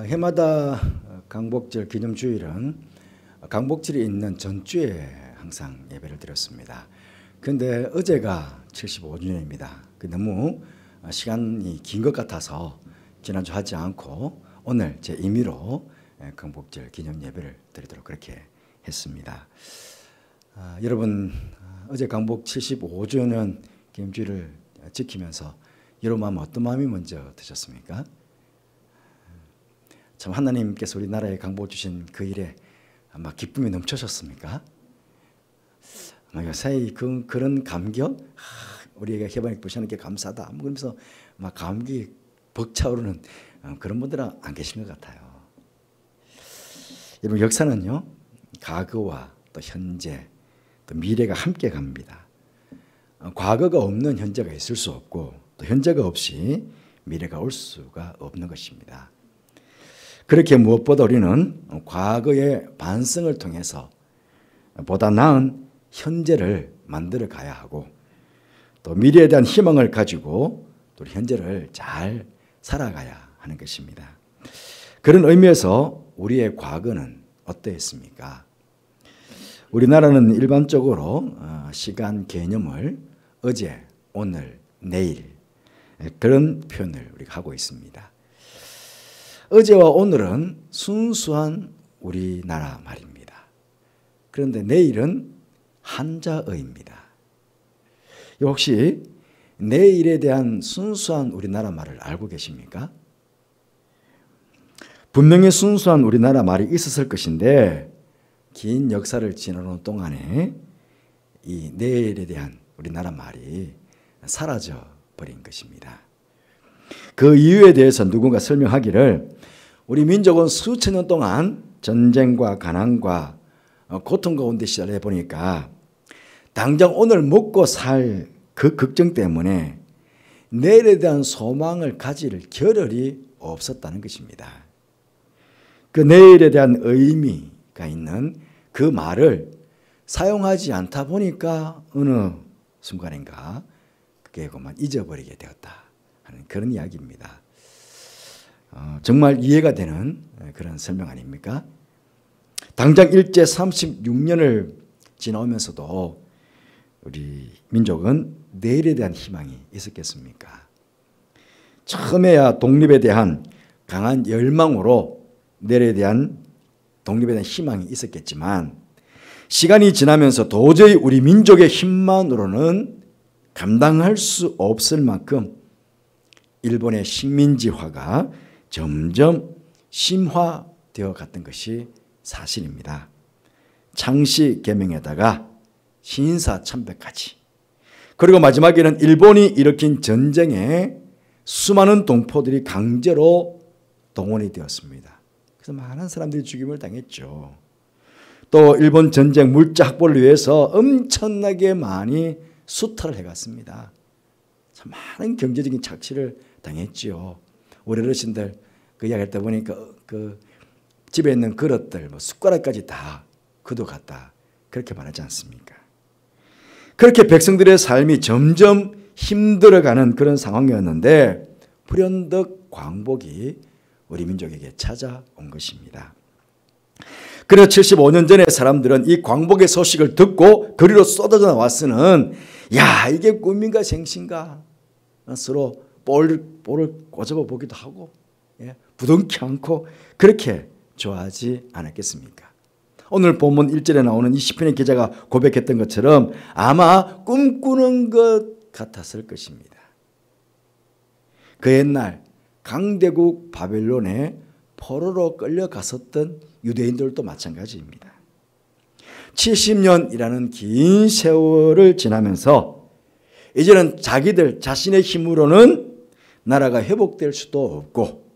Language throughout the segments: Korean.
해마다 강복절 기념주일은 강복절이 있는 전주에 항상 예배를 드렸습니다. 그런데 어제가 75주년입니다. 너무 시간이 긴 것 같아서 지난주 하지 않고 오늘 제 임의로 강복절 기념 예배를 드리도록 그렇게 했습니다. 여러분 어제 강복 75주년 기념주일을 지키면서 여러분 마음 어떤 마음이 먼저 드셨습니까? 참 하나님께서 우리나라에 강복 주신 그 일에 아마 기쁨이 넘쳐셨습니까? 요새 그런 감격, 우리에게 해방이 부시는 게 감사하다. 그러면서 막 감격이 벅차오르는 그런 분들은 안 계신 것 같아요. 여러분 역사는요, 과거와 또 현재, 또 미래가 함께 갑니다. 과거가 없는 현재가 있을 수 없고 또 현재가 없이 미래가 올 수가 없는 것입니다. 그렇게 무엇보다 우리는 과거의 반성을 통해서 보다 나은 현재를 만들어 가야 하고 또 미래에 대한 희망을 가지고 또 현재를 잘 살아가야 하는 것입니다. 그런 의미에서 우리의 과거는 어떠했습니까? 우리나라는 일반적으로 시간 개념을 어제, 오늘, 내일 그런 표현을 우리가 하고 있습니다. 어제와 오늘은 순수한 우리나라 말입니다. 그런데 내일은 한자어입니다. 혹시 내일에 대한 순수한 우리나라 말을 알고 계십니까? 분명히 순수한 우리나라 말이 있었을 것인데 긴 역사를 지나는 동안에 이 내일에 대한 우리나라 말이 사라져 버린 것입니다. 그 이유에 대해서 누군가 설명하기를 우리 민족은 수천 년 동안 전쟁과 가난과 고통 가운데 시달려 보니까 당장 오늘 먹고 살 그 걱정 때문에 내일에 대한 소망을 가질 겨를이 없었다는 것입니다. 그 내일에 대한 의미가 있는 그 말을 사용하지 않다 보니까 어느 순간인가 그게 그만 잊어버리게 되었다 하는 그런 이야기입니다. 정말 이해가 되는 그런 설명 아닙니까? 당장 일제 36년을 지나오면서도 우리 민족은 내일에 대한 희망이 있었겠습니까? 처음에야 독립에 대한 강한 열망으로 내일에 대한 독립에 대한 희망이 있었겠지만 시간이 지나면서 도저히 우리 민족의 힘만으로는 감당할 수 없을 만큼 일본의 식민지화가 점점 심화되어 갔던 것이 사실입니다. 창씨 개명에다가 신사참배까지, 그리고 마지막에는 일본이 일으킨 전쟁에 수많은 동포들이 강제로 동원이 되었습니다. 그래서 많은 사람들이 죽임을 당했죠. 또 일본 전쟁 물자 확보를 위해서 엄청나게 많이 수탈을 해갔습니다. 참 많은 경제적인 착취를 당했지요. 우리 어르신들 그 이야기할 때 보니까 그 집에 있는 그릇들, 숟가락까지 다 거둬갔다 그렇게 말하지 않습니까? 그렇게 백성들의 삶이 점점 힘들어가는 그런 상황이었는데 불현듯 광복이 우리 민족에게 찾아온 것입니다. 그래서 75년 전에 사람들은 이 광복의 소식을 듣고 거리로 쏟아져 나왔으는 야 이게 꿈인가 생신가 서로 볼을 꼬집어 보기도 하고 부둥켜 안고 그렇게 좋아하지 않았겠습니까? 오늘 본문 1절에 나오는 이 시편의 기자가 고백했던 것처럼 아마 꿈꾸는 것 같았을 것입니다. 그 옛날 강대국 바벨론에 포로로 끌려갔었던 유대인들도 마찬가지입니다. 70년이라는 긴 세월을 지나면서 이제는 자기들 자신의 힘으로는 나라가 회복될 수도 없고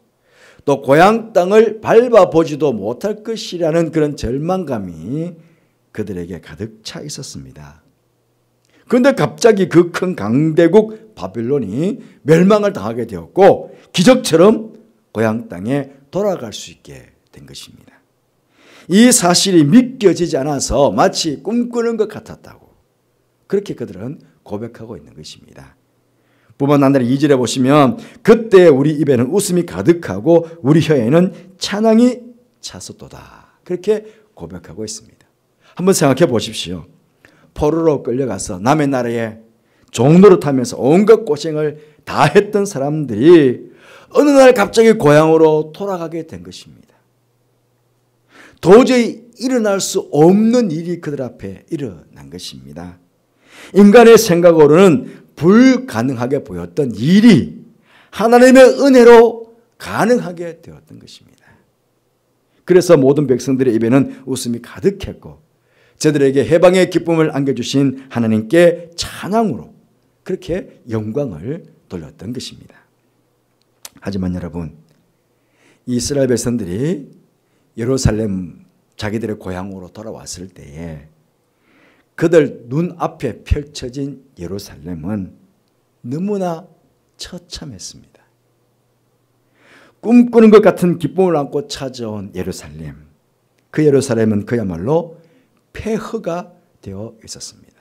또 고향 땅을 밟아보지도 못할 것이라는 그런 절망감이 그들에게 가득 차 있었습니다. 그런데 갑자기 그 큰 강대국 바벨론이 멸망을 당하게 되었고 기적처럼 고향 땅에 돌아갈 수 있게 된 것입니다. 이 사실이 믿겨지지 않아서 마치 꿈꾸는 것 같았다고 그렇게 그들은 고백하고 있는 것입니다. 뿐만 아니라 2절에 보시면 그때 우리 입에는 웃음이 가득하고 우리 혀에는 찬양이 찼었도다. 그렇게 고백하고 있습니다. 한번 생각해 보십시오. 포로로 끌려가서 남의 나라에 종노릇하면서 온갖 고생을 다 했던 사람들이 어느 날 갑자기 고향으로 돌아가게 된 것입니다. 도저히 일어날 수 없는 일이 그들 앞에 일어난 것입니다. 인간의 생각으로는 불가능하게 보였던 일이 하나님의 은혜로 가능하게 되었던 것입니다. 그래서 모든 백성들의 입에는 웃음이 가득했고 저들에게 해방의 기쁨을 안겨주신 하나님께 찬양으로 그렇게 영광을 돌렸던 것입니다. 하지만 여러분, 이스라엘 백성들이 예루살렘 자기들의 고향으로 돌아왔을 때에 그들 눈앞에 펼쳐진 예루살렘은 너무나 처참했습니다. 꿈꾸는 것 같은 기쁨을 안고 찾아온 예루살렘, 그 예루살렘은 그야말로 폐허가 되어 있었습니다.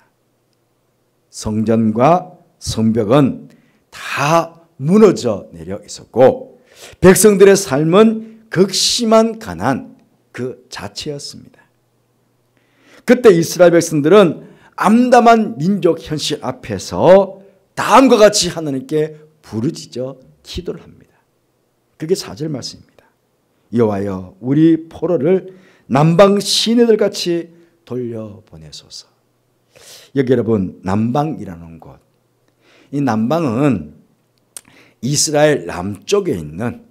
성전과 성벽은 다 무너져 내려 있었고 백성들의 삶은 극심한 가난 그 자체였습니다. 그때 이스라엘 백성들은 암담한 민족 현실 앞에서 다음과 같이 하나님께 부르짖어 기도를 합니다. 그게 4절 말씀입니다. 여호와여 우리 포로를 남방 시내들 같이 돌려보내소서. 여기 여러분 남방이라는 곳, 이 남방은 이스라엘 남쪽에 있는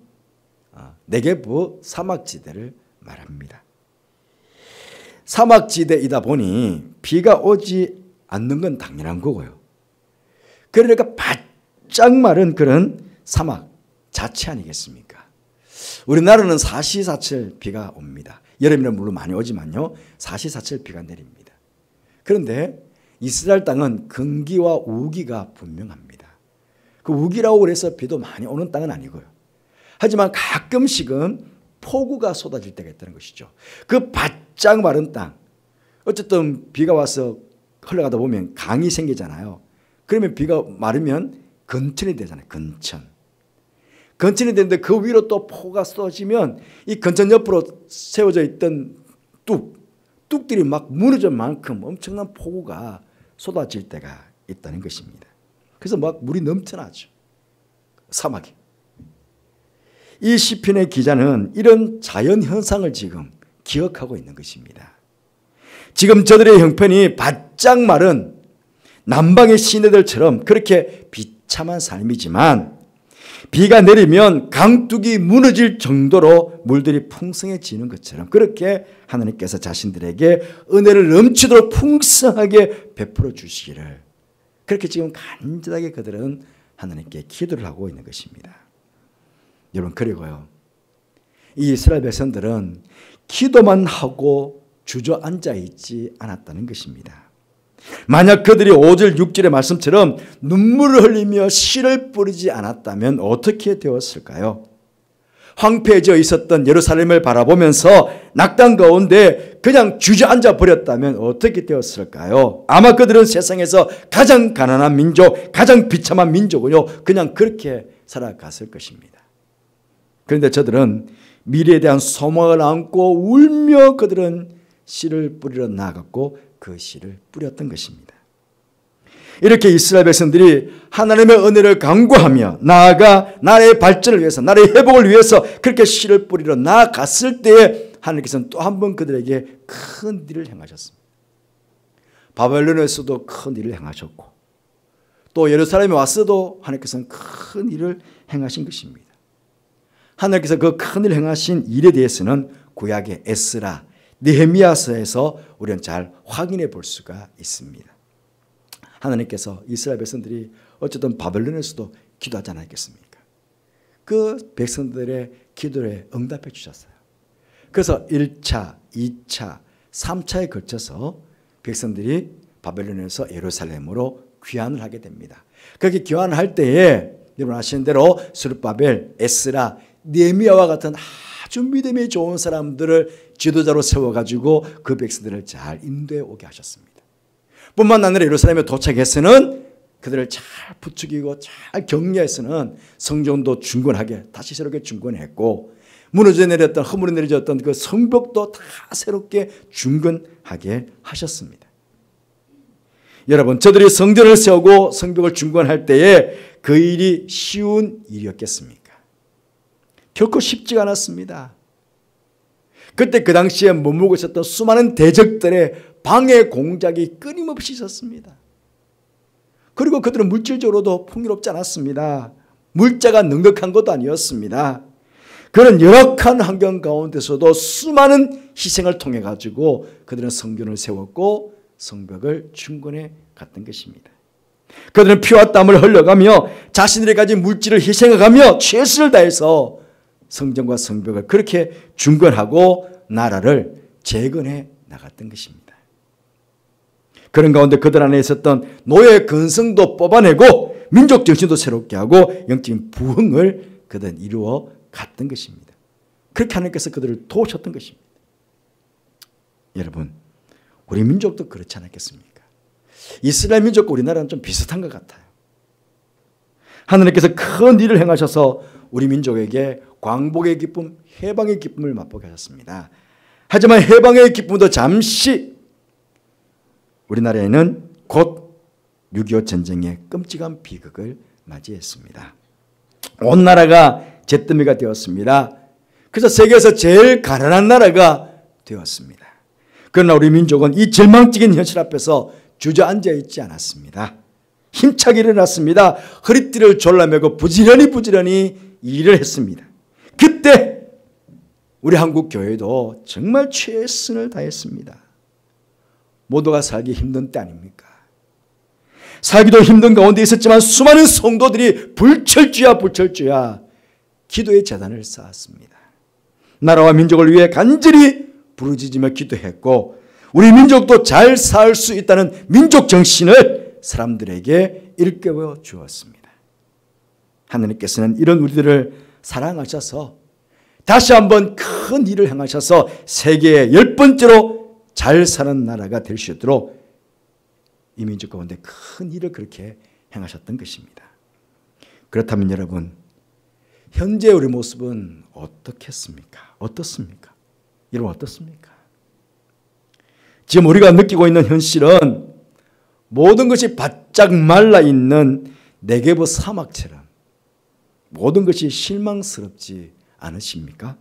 네게브 사막지대를 말합니다. 사막지대이다 보니 비가 오지 않는 건 당연한 거고요. 그러니까 바짝 마른 그런 사막 자체 아니겠습니까? 우리나라는 사시사철 비가 옵니다. 여름에는 물론 많이 오지만요. 사시사철 비가 내립니다. 그런데 이스라엘 땅은 건기와 우기가 분명합니다. 그 우기라고 그래서 비도 많이 오는 땅은 아니고요. 하지만 가끔씩은 폭우가 쏟아질 때가 있다는 것이죠. 그 바짝 마른 땅, 어쨌든 비가 와서 흘러가다 보면 강이 생기잖아요. 그러면 비가 마르면 건천이 되잖아요. 건천이 되는데 그 위로 또 폭우가 쏟아지면 이 건천 옆으로 세워져 있던 뚝들이 막 무너질 만큼 엄청난 폭우가 쏟아질 때가 있다는 것입니다. 그래서 막 물이 넘쳐나죠. 사막이. 이 시편의 기자는 이런 자연현상을 지금 기억하고 있는 것입니다. 지금 저들의 형편이 바짝 마른 남방의 시내들처럼 그렇게 비참한 삶이지만 비가 내리면 강둑이 무너질 정도로 물들이 풍성해지는 것처럼 그렇게 하나님께서 자신들에게 은혜를 넘치도록 풍성하게 베풀어 주시기를 그렇게 지금 간절하게 그들은 하나님께 기도를 하고 있는 것입니다. 여러분 그리고요. 이 이스라엘 백성들은 기도만 하고 주저앉아 있지 않았다는 것입니다. 만약 그들이 5절 6절의 말씀처럼 눈물을 흘리며 씨를 뿌리지 않았다면 어떻게 되었을까요? 황폐해져 있었던 예루살렘을 바라보면서 낙담 가운데 그냥 주저앉아 버렸다면 어떻게 되었을까요? 아마 그들은 세상에서 가장 가난한 민족, 가장 비참한 민족은요 그냥 그렇게 살아갔을 것입니다. 그런데 저들은 미래에 대한 소망을 안고 울며 그들은 씨를 뿌리러 나아갔고 그 씨를 뿌렸던 것입니다. 이렇게 이스라엘 백성들이 하나님의 은혜를 간구하며 나아가 나라의 발전을 위해서 나라의 회복을 위해서 그렇게 씨를 뿌리러 나아갔을 때에 하나님께서는 또 한 번 그들에게 큰 일을 행하셨습니다. 바벨론에서도 큰 일을 행하셨고 또 예루살렘에 왔어도 하나님께서는 큰 일을 행하신 것입니다. 하나님께서 그 큰 일을 행하신 일에 대해서는 구약의 에스라, 느헤미야서에서 우리는 잘 확인해 볼 수가 있습니다. 하나님께서 이스라엘 백성들이 어쨌든 바벨론에서도 기도하지 않았겠습니까? 그 백성들의 기도에 응답해 주셨어요. 그래서 1차, 2차, 3차에 걸쳐서 백성들이 바벨론에서 예루살렘으로 귀환을 하게 됩니다. 그렇게 귀환을 할 때에 여러분 아시는 대로 스룹바벨, 에스라, 느헤미야와 같은 아주 믿음이 좋은 사람들을 지도자로 세워가지고 그 백성들을 잘 인도해 오게 하셨습니다. 뿐만 아니라 예루살렘에 도착해서는 그들을 잘 부추기고 잘 격려해서는 성전도 중건하게 다시 새롭게 중건했고, 무너져 내렸던, 허물이 내려졌던 그 성벽도 다 새롭게 중건하게 하셨습니다. 여러분, 저들이 성전을 세우고 성벽을 중건할 때에 그 일이 쉬운 일이었겠습니까? 결코 쉽지가 않았습니다. 그때 그 당시에 머물고 있었던 수많은 대적들의 방해 공작이 끊임없이 있었습니다. 그리고 그들은 물질적으로도 풍요롭지 않았습니다. 물자가 넉넉한 것도 아니었습니다. 그런 열악한 환경 가운데서도 수많은 희생을 통해 가지고 그들은 성전을 세웠고 성벽을 중건해 갔던 것입니다. 그들은 피와 땀을 흘려가며 자신들이 가진 물질을 희생해가며 최선을 다해서 성전과 성벽을 그렇게 중건하고 나라를 재건해 나갔던 것입니다. 그런 가운데 그들 안에 있었던 노예 근성도 뽑아내고 민족 정신도 새롭게 하고 영적인 부흥을 그들은 이루어 갔던 것입니다. 그렇게 하나님께서 그들을 도우셨던 것입니다. 여러분, 우리 민족도 그렇지 않았겠습니까? 이스라엘 민족과 우리나라는 좀 비슷한 것 같아요. 하나님께서 큰 일을 행하셔서 우리 민족에게 광복의 기쁨, 해방의 기쁨을 맛보게 하셨습니다. 하지만 해방의 기쁨도 잠시 우리나라에는 곧 6.25 전쟁의 끔찍한 비극을 맞이했습니다. 온 나라가 잿더미가 되었습니다. 그래서 세계에서 제일 가난한 나라가 되었습니다. 그러나 우리 민족은 이 절망적인 현실 앞에서 주저앉아 있지 않았습니다. 힘차게 일어났습니다. 허리띠를 졸라매고 부지런히 일을 했습니다. 그때 우리 한국 교회도 정말 최선을 다했습니다. 모두가 살기 힘든 때 아닙니까? 살기도 힘든 가운데 있었지만 수많은 성도들이 불철주야 기도의 재단을 쌓았습니다. 나라와 민족을 위해 간절히 부르짖으며 기도했고 우리 민족도 잘 살 수 있다는 민족 정신을 사람들에게 일깨워 주었습니다. 하나님께서는 이런 우리들을 사랑하셔서 다시 한번 큰 일을 행하셔서 세계의 10번째로 잘 사는 나라가 될 수 있도록 이 민족 가운데 큰 일을 그렇게 행하셨던 것입니다. 그렇다면 여러분, 현재 우리 모습은 어떻겠습니까? 어떻습니까? 여러분 어떻습니까? 지금 우리가 느끼고 있는 현실은 모든 것이 바짝 말라있는 네게브 사막처럼 모든 것이 실망스럽지 않으십니까?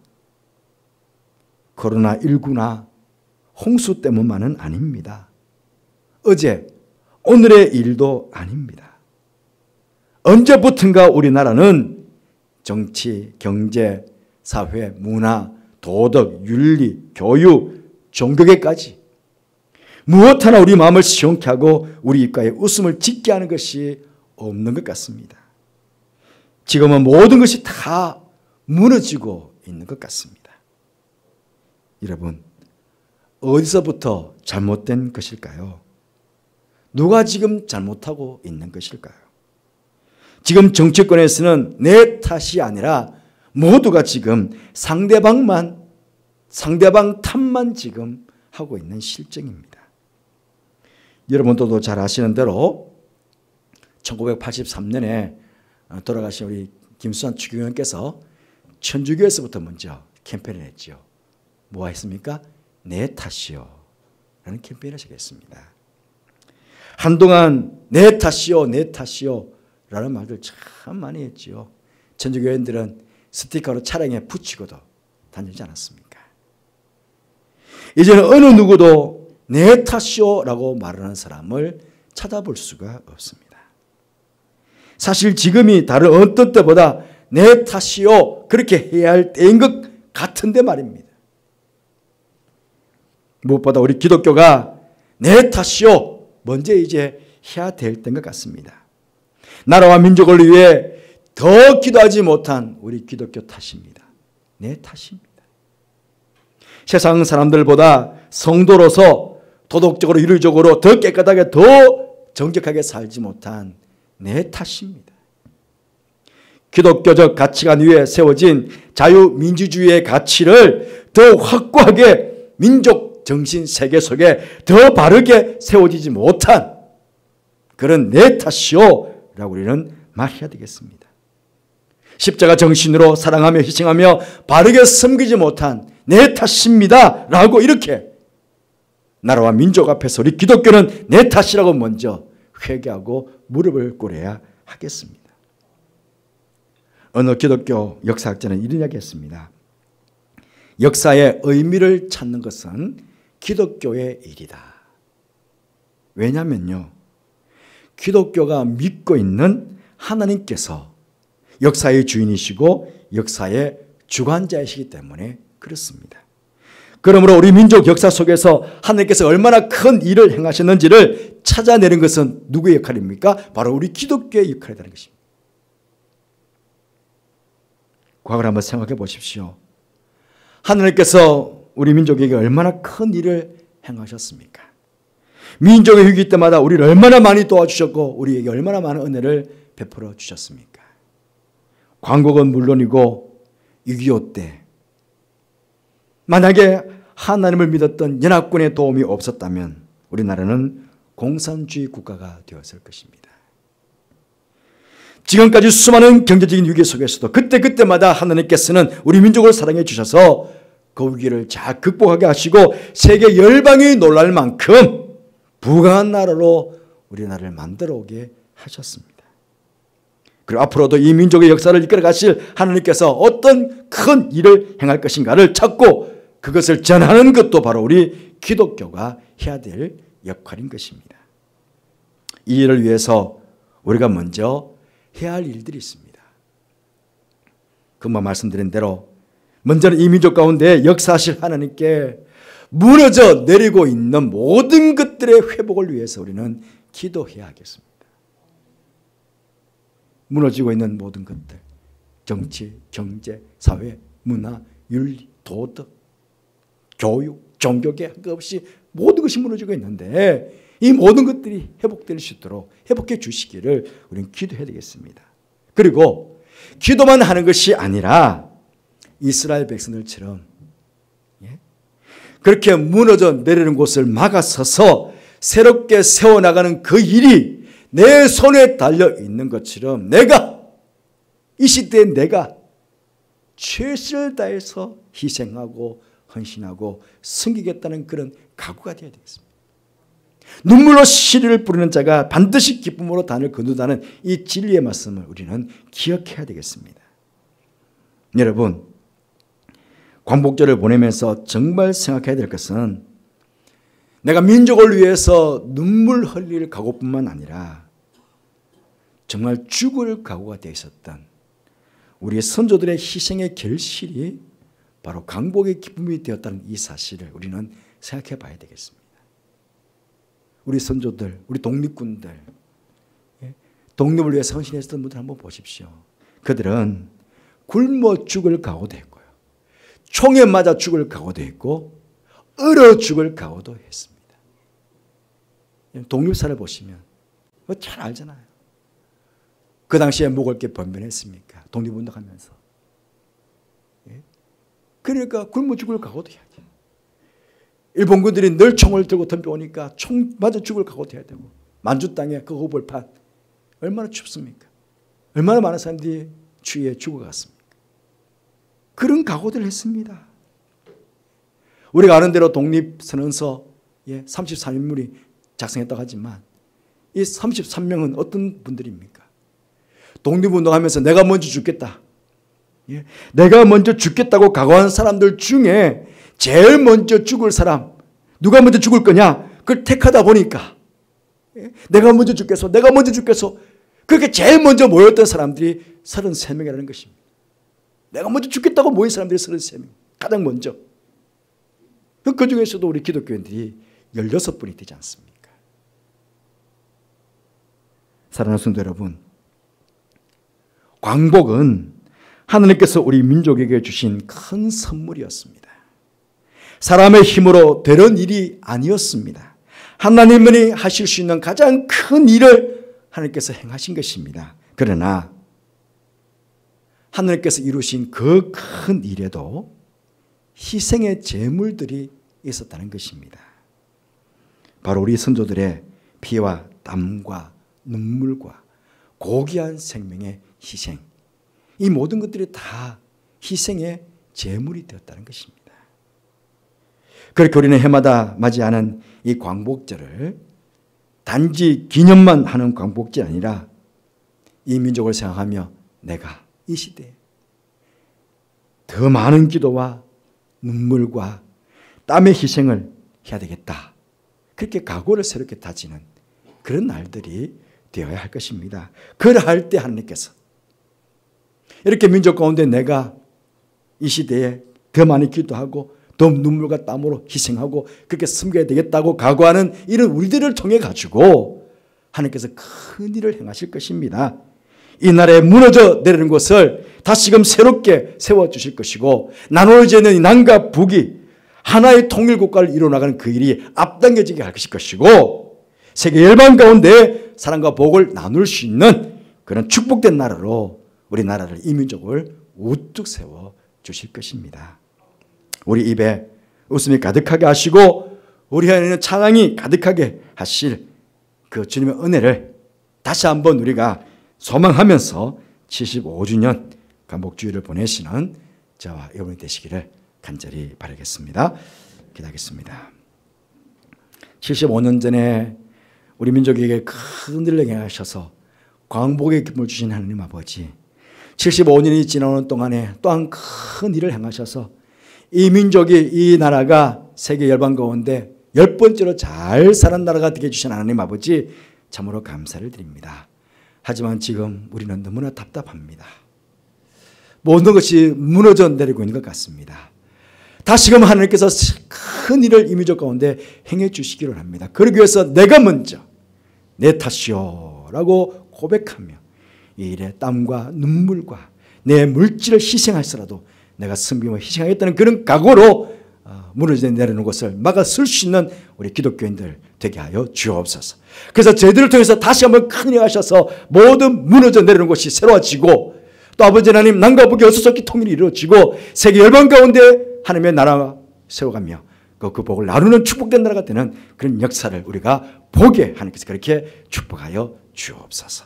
코로나19나 홍수 때문만은 아닙니다. 어제, 오늘의 일도 아닙니다. 언제부턴가 우리나라는 정치, 경제, 사회, 문화, 도덕, 윤리, 교육, 종교계까지 무엇 하나 우리 마음을 시원케 하고 우리 입가에 웃음을 짓게 하는 것이 없는 것 같습니다. 지금은 모든 것이 다 무너지고 있는 것 같습니다. 여러분, 어디서부터 잘못된 것일까요? 누가 지금 잘못하고 있는 것일까요? 지금 정치권에서는 내 탓이 아니라 모두가 지금 상대방 탓만 지금 하고 있는 실정입니다. 여러분들도 잘 아시는 대로 1983년에 돌아가신 우리 김수환 추기경께서 천주교에서부터 먼저 캠페인을 했죠. 뭐가 했습니까? 내 탓이요 라는 캠페인을 시작했습니다. 한동안 내 탓이요 라는 말들 참 많이 했지요. 천주교인들은 스티커로 차량에 붙이고도 다니지 않았습니까? 이제는 어느 누구도 내 탓이요 라고 말하는 사람을 찾아볼 수가 없습니다. 사실 지금이 다른 어떤 때보다 내 탓이요 그렇게 해야 할 때인 것 같은데 말입니다. 무엇보다 우리 기독교가 내 탓이요 먼저 이제 해야 될 때인 것 같습니다. 나라와 민족을 위해 더 기도하지 못한 우리 기독교 탓입니다. 내 탓입니다. 세상 사람들보다 성도로서 도덕적으로 윤리적으로 더 깨끗하게 더 정직하게 살지 못한 내 탓입니다. 기독교적 가치관 위에 세워진 자유민주주의의 가치를 더 확고하게 민족 정신 세계 속에 더 바르게 세워지지 못한 그런 내 탓이요 라고 우리는 말해야 되겠습니다. 십자가 정신으로 사랑하며 희생하며 바르게 섬기지 못한 내 탓입니다 라고 이렇게 나라와 민족 앞에서 우리 기독교는 내 탓이라고 먼저 회개하고 무릎을 꿇어야 하겠습니다. 어느 기독교 역사학자는 이런 이야기했습니다. 역사의 의미를 찾는 것은 기독교의 일이다. 왜냐면요, 기독교가 믿고 있는 하나님께서 역사의 주인이시고 역사의 주관자이시기 때문에 그렇습니다. 그러므로 우리 민족 역사 속에서 하나님께서 얼마나 큰 일을 행하셨는지를 찾아내는 것은 누구의 역할입니까? 바로 우리 기독교의 역할이라는 것입니다. 과거를 한번 생각해 보십시오. 하나님께서 우리 민족에게 얼마나 큰 일을 행하셨습니까? 민족의 위기 때마다 우리를 얼마나 많이 도와주셨고 우리에게 얼마나 많은 은혜를 베풀어 주셨습니까? 광복은 물론이고 6.25 때 만약에 하나님을 믿었던 연합군의 도움이 없었다면 우리나라는 공산주의 국가가 되었을 것입니다. 지금까지 수많은 경제적인 위기 속에서도 그때마다 하나님께서는 우리 민족을 사랑해 주셔서 그 위기를 잘 극복하게 하시고 세계 열방이 놀랄 만큼 부강한 나라로 우리나라를 만들어 오게 하셨습니다. 그리고 앞으로도 이 민족의 역사를 이끌어 가실 하나님께서 어떤 큰 일을 행할 것인가를 찾고 그것을 전하는 것도 바로 우리 기독교가 해야 될 역할인 것입니다. 이 일을 위해서 우리가 먼저 해야 할 일들이 있습니다. 금방 말씀드린 대로 먼저는 이 민족 가운데 역사하실 하나님께 무너져 내리고 있는 모든 것들의 회복을 위해서 우리는 기도해야 하겠습니다. 무너지고 있는 모든 것들, 정치, 경제, 사회, 문화, 윤리, 도덕, 교육, 종교계 없이 모든 것이 무너지고 있는데 이 모든 것들이 회복될 수 있도록 회복해 주시기를 우리는 기도해야 되겠습니다. 그리고 기도만 하는 것이 아니라 이스라엘 백성들처럼 그렇게 무너져 내리는 곳을 막아서서 새롭게 세워나가는 그 일이 내 손에 달려있는 것처럼 내가 이 시대에 내가 최선을 다해서 희생하고 헌신하고 섬기겠다는 그런 각오가 되어야 되겠습니다. 눈물로 시리를 뿌리는 자가 반드시 기쁨으로 단을 거둔다는 이 진리의 말씀을 우리는 기억해야 되겠습니다. 여러분, 광복절을 보내면서 정말 생각해야 될 것은 내가 민족을 위해서 눈물 흘릴 각오뿐만 아니라 정말 죽을 각오가 되어 있었던 우리 선조들의 희생의 결실이 바로 광복의 기쁨이 되었다는 이 사실을 우리는 생각해 봐야 되겠습니다. 우리 선조들, 우리 독립군들, 독립을 위해서 헌신했던 분들 한번 보십시오. 그들은 굶어 죽을 각오도 했고요. 총에 맞아 죽을 각오도 했고 얼어 죽을 각오도 했습니다. 독립사를 보시면 잘 알잖아요. 그 당시에 목을 게 변변했습니까? 독립운동하면서. 그러니까 굶어 죽을 각오도 해야지. 일본군들이 늘 총을 들고 덤벼오니까 총 맞아 죽을 각오도 해야 되고 만주 땅에 그 호벌판 얼마나 춥습니까? 얼마나 많은 사람들이 추위에 죽어갔습니까? 그런 각오들을 했습니다. 우리가 아는 대로 독립선언서 33인물이 작성했다고 하지만 이 33명은 어떤 분들입니까? 독립운동하면서 내가 먼저 죽겠다. 내가 먼저 죽겠다고 각오한 사람들 중에 제일 먼저 죽을 사람, 누가 먼저 죽을 거냐? 그걸 택하다 보니까 내가 먼저 죽겠소, 내가 먼저 죽겠소. 그렇게 제일 먼저 모였던 사람들이 33명이라는 것입니다. 내가 먼저 죽겠다고 모인 사람들이 33명. 가장 먼저. 그 중에서도 우리 기독교인들이 16분이 되지 않습니까? 사랑하는 성도 여러분, 광복은 하나님께서 우리 민족에게 주신 큰 선물이었습니다. 사람의 힘으로 되는 일이 아니었습니다. 하나님만이 하실 수 있는 가장 큰 일을 하나님께서 행하신 것입니다. 그러나 하나님께서 이루신 그 큰 일에도 희생의 제물들이 있었다는 것입니다. 바로 우리 선조들의 피와 땀과 눈물과 고귀한 생명의 희생, 이 모든 것들이 다 희생의 제물이 되었다는 것입니다. 그렇게 우리는 해마다 맞이하는 이 광복절을 단지 기념만 하는 광복절이 아니라 이 민족을 생각하며 내가 이 시대에 더 많은 기도와 눈물과 땀의 희생을 해야 되겠다, 그렇게 각오를 새롭게 다지는 그런 날들이 되어야 할 것입니다. 그러할 때 하나님께서 이렇게 민족 가운데 내가 이 시대에 더 많이 기도하고 더 눈물과 땀으로 희생하고 그렇게 섬겨야 되겠다고 각오하는 이런 우리들을 통해 가지고 하나님께서 큰 일을 행하실 것입니다. 이 나라에 무너져 내리는 것을 다시금 새롭게 세워주실 것이고, 나누어져 있는 남과 북이 하나의 통일국가를 이루어나가는 그 일이 앞당겨지게 할 것이고, 세계 열방 가운데 사랑과 복을 나눌 수 있는 그런 축복된 나라로 우리 나라를, 이 민족을 우뚝 세워주실 것입니다. 우리 입에 웃음이 가득하게 하시고 우리 안에는 찬양이 가득하게 하실 그 주님의 은혜를 다시 한번 우리가 소망하면서 75주년 광복주의를 보내시는 저와 여러분이 되시기를 간절히 바라겠습니다. 기도하겠습니다. 75년 전에 우리 민족에게 큰 일을 행하셔서 광복의 기쁨을 주신 하나님 아버지, 75년이 지나오는 동안에 또한 큰 일을 행하셔서 이 민족이, 이 나라가 세계 열방 가운데 10번째로 잘 사는 나라가 되게 해주신 하나님 아버지, 참으로 감사를 드립니다. 하지만 지금 우리는 너무나 답답합니다. 모든 것이 무너져 내리고 있는 것 같습니다. 다시금 하나님께서 큰 일을 이 민족 가운데 행해 주시기를 합니다. 그러기 위해서 내가 먼저 내 탓이요 라고 고백하며 이 일에 땀과 눈물과 내 물질을 희생할지라도 내가 섬김을 희생하겠다는 그런 각오로 무너져 내리는 것을 막아 쓸 수 있는 우리 기독교인들 되게 하여 주옵소서. 그래서 저희들을 통해서 다시 한번 큰 일 하셔서 모든 무너져 내리는 것이 새로워지고, 또 아버지 하나님 남과 북의 어수선기 통일이 이루어지고 세계 열방 가운데 하나님의 나라가 세워가며 그 복을 나누는 축복된 나라가 되는 그런 역사를 우리가 보게 하나님께서 그렇게 축복하여 주옵소서.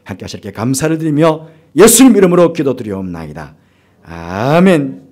함께 하실게 감사를 드리며 예수님 이름으로 기도드리옵나이다. 아멘.